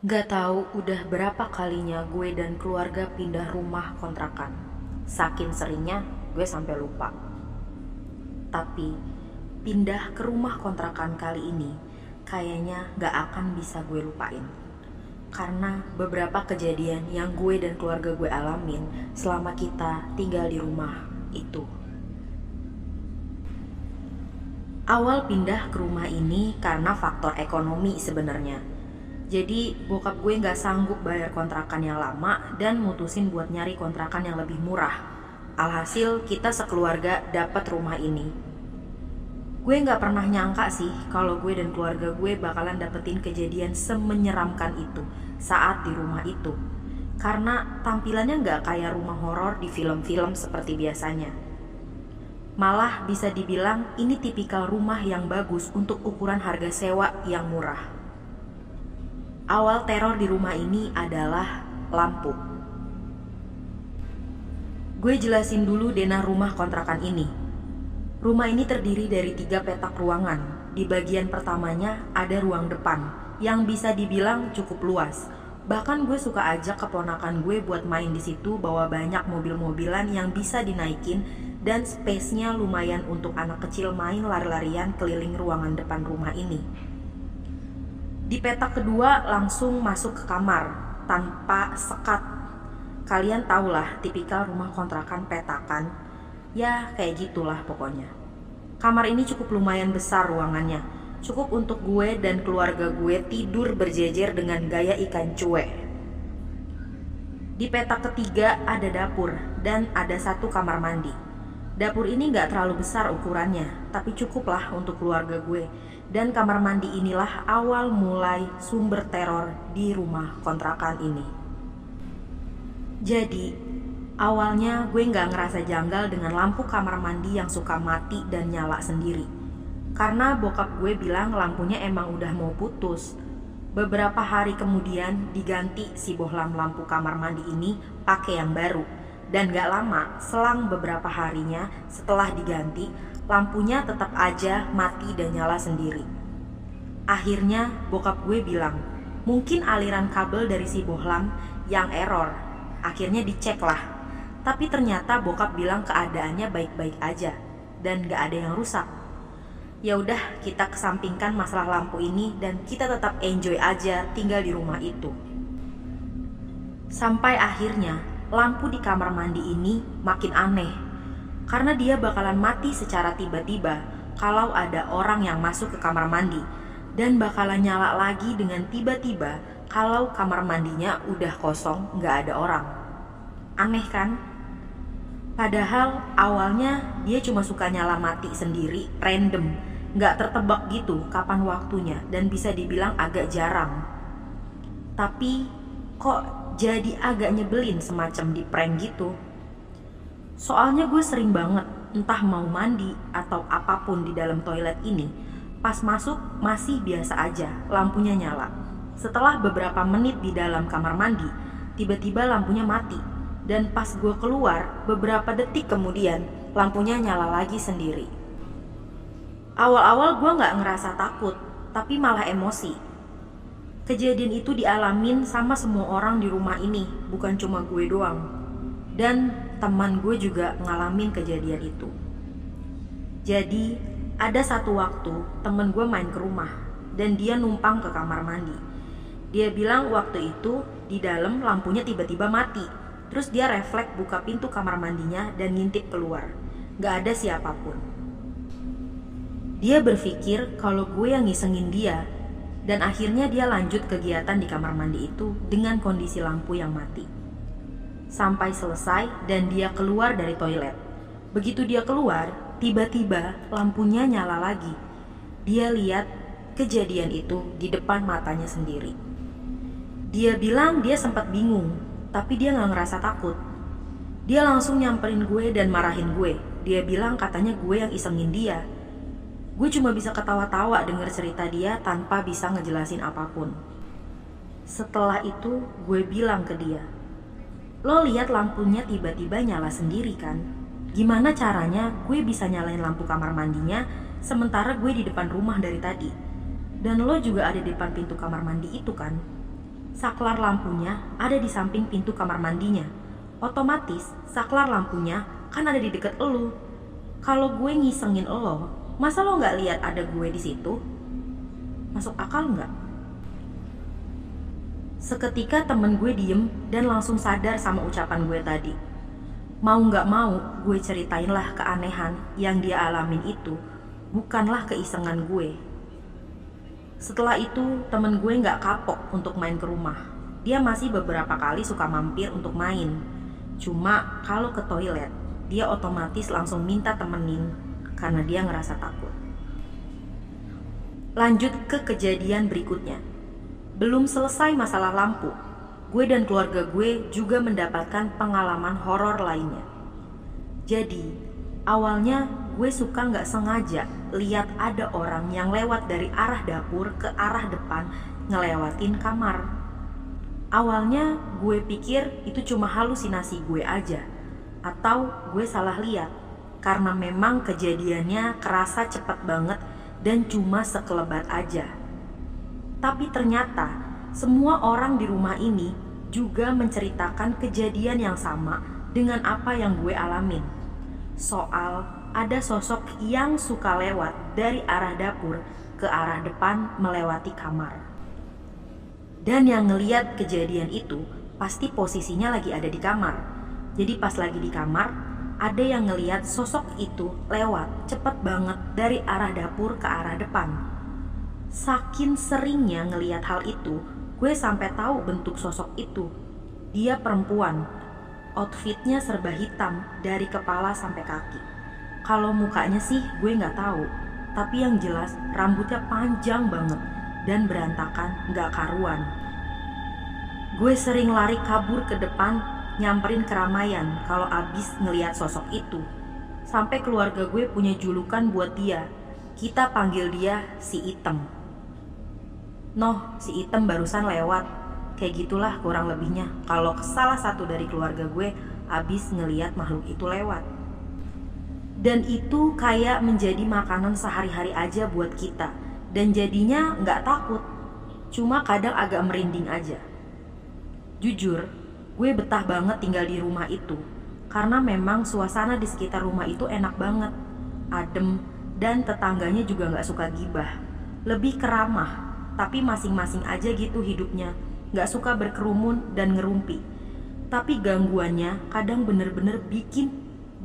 Gak tahu udah berapa kalinya gue dan keluarga pindah rumah kontrakan. Saking seringnya gue sampai lupa. Tapi pindah ke rumah kontrakan kali ini kayaknya gak akan bisa gue lupain. Karena beberapa kejadian yang gue dan keluarga gue alamin selama kita tinggal di rumah itu. Awal pindah ke rumah ini karena faktor ekonomi sebenarnya. Jadi bokap gue gak sanggup bayar kontrakan yang lama dan mutusin buat nyari kontrakan yang lebih murah. Alhasil kita sekeluarga dapat rumah ini. Gue gak pernah nyangka sih kalau gue dan keluarga gue bakalan dapetin kejadian semenyeramkan itu saat di rumah itu. Karena tampilannya gak kayak rumah horor di film-film seperti biasanya. Malah bisa dibilang ini tipikal rumah yang bagus untuk ukuran harga sewa yang murah. Awal teror di rumah ini adalah lampu. Gue jelasin dulu denah rumah kontrakan ini. Rumah ini terdiri dari 3 petak ruangan. Di bagian pertamanya ada ruang depan yang bisa dibilang cukup luas. Bahkan gue suka ajak keponakan gue buat main di situ, bawa banyak mobil-mobilan yang bisa dinaikin dan space-nya lumayan untuk anak kecil main lari-larian keliling ruangan depan rumah ini. Di petak kedua langsung masuk ke kamar tanpa sekat. Kalian tahulah tipikal rumah kontrakan petakan. Ya kayak gitulah pokoknya. Kamar ini cukup lumayan besar ruangannya. Cukup untuk gue dan keluarga gue tidur berjejer dengan gaya ikan cuek. Di petak ketiga ada dapur dan ada 1 kamar mandi. Dapur ini gak terlalu besar ukurannya, tapi cukuplah untuk keluarga gue. Dan kamar mandi inilah awal mulai sumber teror di rumah kontrakan ini. Jadi, awalnya gue gak ngerasa janggal dengan lampu kamar mandi yang suka mati dan nyala sendiri. Karena bokap gue bilang lampunya emang udah mau putus. Beberapa hari kemudian diganti si bohlam lampu kamar mandi ini pakai yang baru. Dan gak lama, selang beberapa harinya setelah diganti, lampunya tetap aja mati dan nyala sendiri. Akhirnya bokap gue bilang, mungkin aliran kabel dari si bohlam yang error. Akhirnya dicek lah. Tapi ternyata bokap bilang keadaannya baik-baik aja dan gak ada yang rusak. Ya udah, kita kesampingkan masalah lampu ini dan kita tetap enjoy aja tinggal di rumah itu. Sampai akhirnya lampu di kamar mandi ini makin aneh, karena dia bakalan mati secara tiba-tiba kalau ada orang yang masuk ke kamar mandi, dan bakalan nyala lagi dengan tiba-tiba kalau kamar mandinya udah kosong, gak ada orang. Aneh kan? Padahal awalnya dia cuma suka nyala mati sendiri, random, gak tertebak gitu kapan waktunya, dan bisa dibilang agak jarang. Tapi kok jadi agak nyebelin, semacam di prank gitu. Soalnya gue sering banget entah mau mandi atau apapun di dalam toilet ini, pas masuk masih biasa aja lampunya nyala. Setelah beberapa menit di dalam kamar mandi, tiba-tiba lampunya mati. Dan pas gue keluar, beberapa detik kemudian lampunya nyala lagi sendiri. Awal-awal gue gak ngerasa takut, tapi malah emosi. Kejadian itu dialamin sama semua orang di rumah ini, bukan cuma gue doang. Dan teman gue juga ngalamin kejadian itu. Jadi, ada satu waktu temen gue main ke rumah dan dia numpang ke kamar mandi. Dia bilang waktu itu di dalam lampunya tiba-tiba mati. Terus dia refleks buka pintu kamar mandinya dan ngintip keluar. Gak ada siapapun. Dia berpikir kalau gue yang ngisengin dia. Dan akhirnya dia lanjut kegiatan di kamar mandi itu dengan kondisi lampu yang mati. Sampai selesai dan dia keluar dari toilet. Begitu dia keluar, tiba-tiba lampunya nyala lagi. Dia lihat kejadian itu di depan matanya sendiri. Dia bilang dia sempat bingung, tapi dia gak ngerasa takut. Dia langsung nyamperin gue dan marahin gue. Dia bilang katanya gue yang isengin dia. Gue cuma bisa ketawa-tawa denger cerita dia tanpa bisa ngejelasin apapun. Setelah itu gue bilang ke dia, lo lihat lampunya tiba-tiba nyala sendiri kan? Gimana caranya gue bisa nyalain lampu kamar mandinya sementara gue di depan rumah dari tadi? Dan lo juga ada di depan pintu kamar mandi itu kan? Saklar lampunya ada di samping pintu kamar mandinya. Otomatis saklar lampunya kan ada di deket elu. Kalau gue ngisengin elo, masa lo nggak lihat ada gue di situ? Masuk akal nggak? Seketika temen gue diem dan langsung sadar sama ucapan gue tadi. Mau nggak mau, gue ceritainlah keanehan yang dia alamin itu bukanlah keisengan gue. Setelah itu, temen gue nggak kapok untuk main ke rumah. Dia masih beberapa kali suka mampir untuk main. Cuma kalau ke toilet, dia otomatis langsung minta temenin karena dia ngerasa takut. Lanjut ke kejadian berikutnya. Belum selesai masalah lampu, gue dan keluarga gue juga mendapatkan pengalaman horor lainnya. Jadi, awalnya gue suka nggak sengaja lihat ada orang yang lewat dari arah dapur ke arah depan ngelewatin kamar. Awalnya gue pikir itu cuma halusinasi gue aja, atau gue salah lihat, karena memang kejadiannya kerasa cepat banget dan cuma sekelebat aja. Tapi ternyata semua orang di rumah ini juga menceritakan kejadian yang sama dengan apa yang gue alamin. Soal ada sosok yang suka lewat dari arah dapur ke arah depan melewati kamar. Dan yang ngeliat kejadian itu pasti posisinya lagi ada di kamar. Jadi pas lagi di kamar, ada yang ngeliat sosok itu lewat cepet banget dari arah dapur ke arah depan. Saking seringnya ngeliat hal itu, gue sampai tahu bentuk sosok itu. Dia perempuan, outfitnya serba hitam dari kepala sampai kaki. Kalau mukanya sih gue nggak tahu, tapi yang jelas rambutnya panjang banget dan berantakan nggak karuan. Gue sering lari kabur ke depan, nyamperin keramaian kalau abis ngeliat sosok itu. Sampai keluarga gue punya julukan buat dia. Kita panggil dia si Item. Noh, si Item barusan lewat. Kayak gitulah kurang lebihnya kalau salah satu dari keluarga gue abis ngeliat makhluk itu lewat. Dan itu kayak menjadi makanan sehari-hari aja buat kita. Dan jadinya gak takut, cuma kadang agak merinding aja. Jujur, gue betah banget tinggal di rumah itu, karena memang suasana di sekitar rumah itu enak banget, adem, dan tetangganya juga gak suka gibah. Lebih keramah, tapi masing-masing aja gitu hidupnya, gak suka berkerumun dan ngerumpi. Tapi gangguannya kadang bener-bener bikin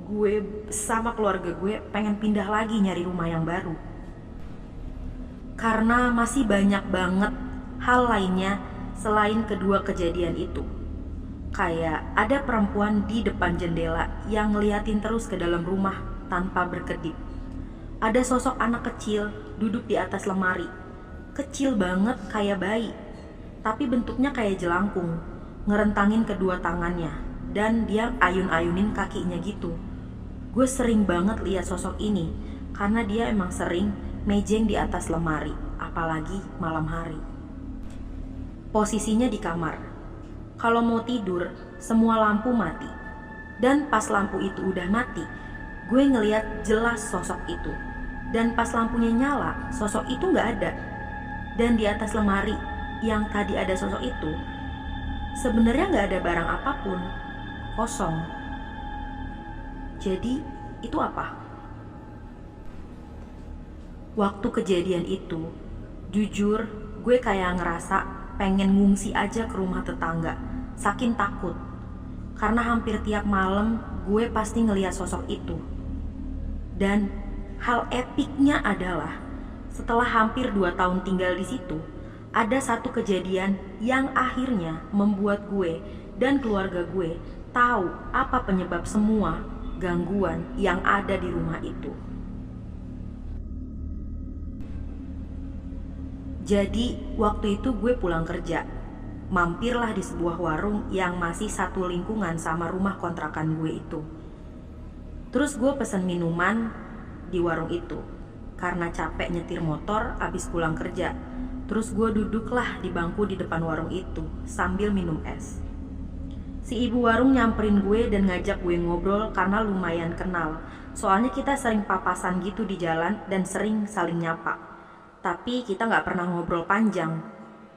gue sama keluarga gue pengen pindah lagi nyari rumah yang baru. Karena masih banyak banget hal lainnya selain kedua kejadian itu. Kayak ada perempuan di depan jendela yang ngeliatin terus ke dalam rumah tanpa berkedip. Ada sosok anak kecil duduk di atas lemari. Kecil banget kayak bayi, tapi bentuknya kayak jelangkung, ngerentangin kedua tangannya, dan dia ayun-ayunin kakinya gitu. Gue sering banget lihat sosok ini, karena dia emang sering mejeng di atas lemari, apalagi malam hari. Posisinya di kamar. Kalau mau tidur, semua lampu mati. Dan pas lampu itu udah mati, gue ngeliat jelas sosok itu. Dan pas lampunya nyala, sosok itu gak ada. Dan di atas lemari yang tadi ada sosok itu, sebenarnya gak ada barang apapun, kosong. Jadi itu apa? Waktu kejadian itu, jujur gue kayak ngerasa pengen ngungsi aja ke rumah tetangga, saking takut. Karena hampir tiap malam gue pasti ngeliat sosok itu. Dan hal epiknya adalah setelah hampir 2 tahun tinggal di situ, ada satu kejadian yang akhirnya membuat gue dan keluarga gue tahu apa penyebab semua gangguan yang ada di rumah itu. Jadi waktu itu gue pulang kerja, mampirlah di sebuah warung yang masih satu lingkungan sama rumah kontrakan gue itu. Terus gue pesen minuman di warung itu karena capek nyetir motor abis pulang kerja. Terus gue duduklah di bangku di depan warung itu sambil minum es. Si ibu warung nyamperin gue dan ngajak gue ngobrol karena lumayan kenal. Soalnya kita sering papasan gitu di jalan dan sering saling nyapa. Tapi kita gak pernah ngobrol panjang.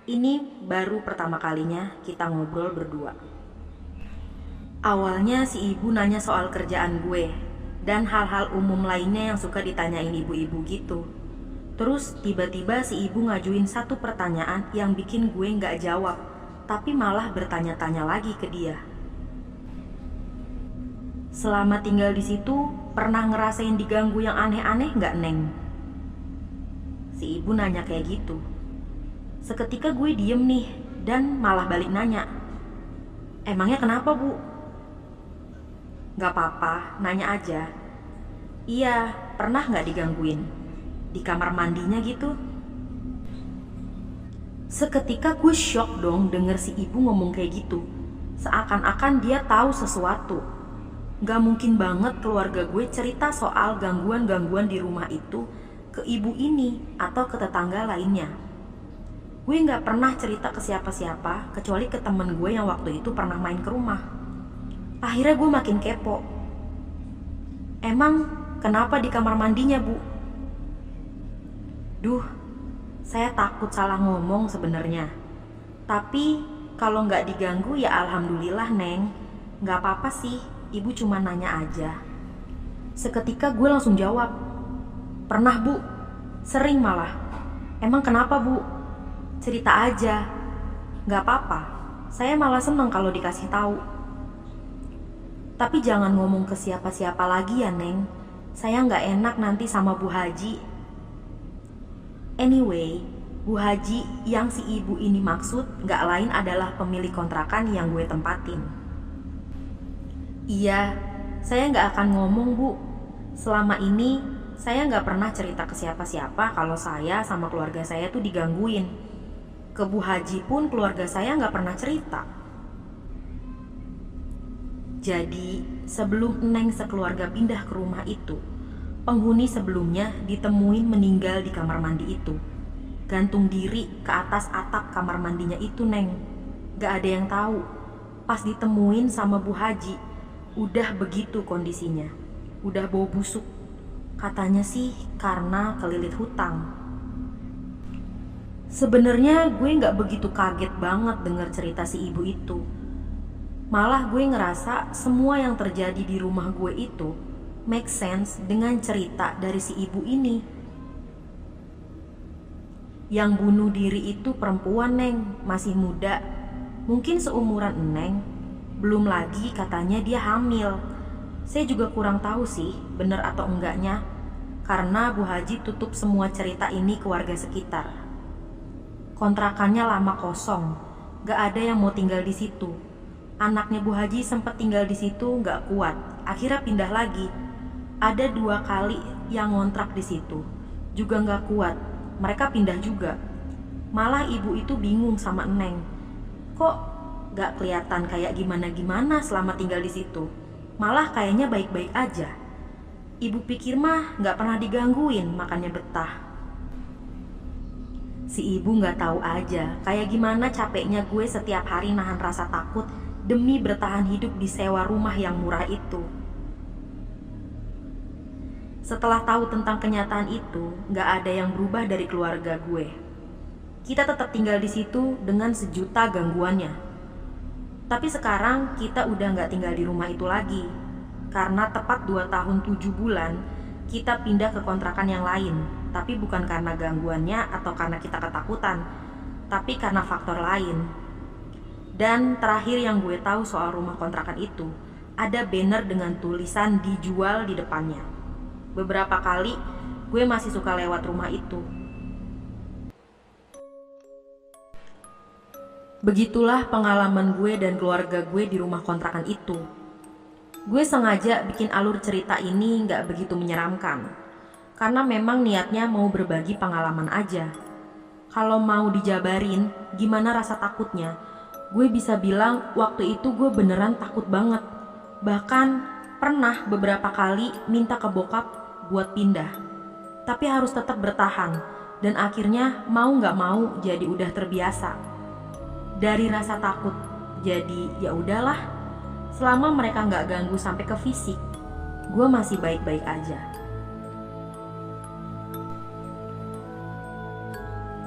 Ini baru pertama kalinya kita ngobrol berdua. Awalnya si ibu nanya soal kerjaan gue dan hal-hal umum lainnya yang suka ditanyain ibu-ibu gitu. Terus tiba-tiba si ibu ngajuin satu pertanyaan yang bikin gue gak jawab, tapi malah bertanya-tanya lagi ke dia. Selama tinggal di situ, pernah ngerasain diganggu yang aneh-aneh gak, Neng? Si ibu nanya kayak gitu. Seketika gue diem nih dan malah balik nanya, emangnya kenapa, Bu? Gak apa-apa, nanya aja. Iya, pernah gak digangguin? Di kamar mandinya gitu? Seketika gue shock dong denger si ibu ngomong kayak gitu. Seakan-akan dia tahu sesuatu. Gak mungkin banget keluarga gue cerita soal gangguan-gangguan di rumah itu ke ibu ini atau ke tetangga lainnya. Gue gak pernah cerita ke siapa-siapa kecuali ke temen gue yang waktu itu pernah main ke rumah. Akhirnya gue makin kepo. Emang kenapa di kamar mandinya, Bu? Duh, saya takut salah ngomong sebenarnya. Tapi kalau gak diganggu ya alhamdulillah, Neng. Gak apa-apa sih, ibu cuma nanya aja. Seketika gue langsung jawab, pernah, Bu. Sering malah. Emang kenapa, Bu? Cerita aja. Gak apa-apa. Saya malah seneng kalau dikasih tahu. Tapi jangan ngomong ke siapa-siapa lagi ya, Neng. Saya gak enak nanti sama Bu Haji. Anyway, Bu Haji yang si ibu ini maksud gak lain adalah pemilik kontrakan yang gue tempatin. Iya, saya gak akan ngomong, Bu. Selama ini saya gak pernah cerita ke siapa-siapa kalau saya sama keluarga saya tuh digangguin. Ke Bu Haji pun keluarga saya gak pernah cerita. Jadi sebelum Neng sekeluarga pindah ke rumah itu, penghuni sebelumnya ditemuin meninggal di kamar mandi itu. Gantung diri ke atas atap kamar mandinya itu, Neng. Gak ada yang tahu. Pas ditemuin sama Bu Haji, udah begitu kondisinya. Udah bau busuk. Katanya sih karena kelilit hutang. Sebenarnya gue gak begitu kaget banget denger cerita si ibu itu. Malah gue ngerasa semua yang terjadi di rumah gue itu make sense dengan cerita dari si ibu ini. Yang bunuh diri itu perempuan, Neng, masih muda. Mungkin seumuran Neng. Belum lagi katanya dia hamil. Saya juga kurang tahu sih bener atau enggaknya, karena Bu Haji tutup semua cerita ini ke warga sekitar. Kontrakannya lama kosong, gak ada yang mau tinggal di situ. Anaknya Bu Haji sempat tinggal di situ gak kuat, akhirnya pindah lagi. Ada 2 kali yang ngontrak di situ, juga gak kuat, mereka pindah juga. Malah ibu itu bingung sama Neng, kok gak kelihatan kayak gimana-gimana selama tinggal di situ. Malah kayaknya baik-baik aja. Ibu pikir mah gak pernah digangguin, makanya betah. Si ibu gak tahu aja kayak gimana capeknya gue setiap hari nahan rasa takut demi bertahan hidup di sewa rumah yang murah itu. Setelah tahu tentang kenyataan itu, gak ada yang berubah dari keluarga gue. Kita tetap tinggal di situ dengan sejuta gangguannya. Tapi sekarang kita udah gak tinggal di rumah itu lagi. Karena tepat 2 tahun 7 bulan kita pindah ke kontrakan yang lain. Tapi bukan karena gangguannya atau karena kita ketakutan, tapi karena faktor lain. Dan terakhir yang gue tahu soal rumah kontrakan itu, ada banner dengan tulisan dijual di depannya. Beberapa kali gue masih suka lewat rumah itu. Begitulah pengalaman gue dan keluarga gue di rumah kontrakan itu. Gue sengaja bikin alur cerita ini gak begitu menyeramkan, karena memang niatnya mau berbagi pengalaman aja. Kalau mau dijabarin gimana rasa takutnya, gue bisa bilang waktu itu gue beneran takut banget. Bahkan pernah beberapa kali minta ke bokap buat pindah, tapi harus tetap bertahan. Dan akhirnya mau gak mau jadi udah terbiasa. Dari rasa takut jadi ya udahlah. Selama mereka gak ganggu sampai ke fisik, gue masih baik-baik aja.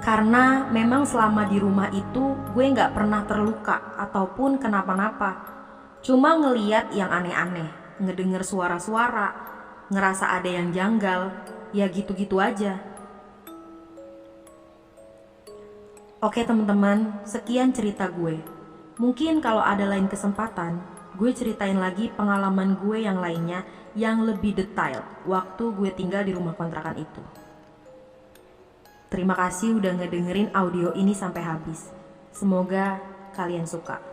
Karena memang selama di rumah itu gue gak pernah terluka ataupun kenapa-napa. Cuma ngeliat yang aneh-aneh, ngedenger suara-suara, ngerasa ada yang janggal, ya gitu-gitu aja. Oke teman-teman, sekian cerita gue. Mungkin kalau ada lain kesempatan, gue ceritain lagi pengalaman gue yang lainnya yang lebih detail waktu gue tinggal di rumah kontrakan itu. Terima kasih udah ngedengerin audio ini sampai habis. Semoga kalian suka.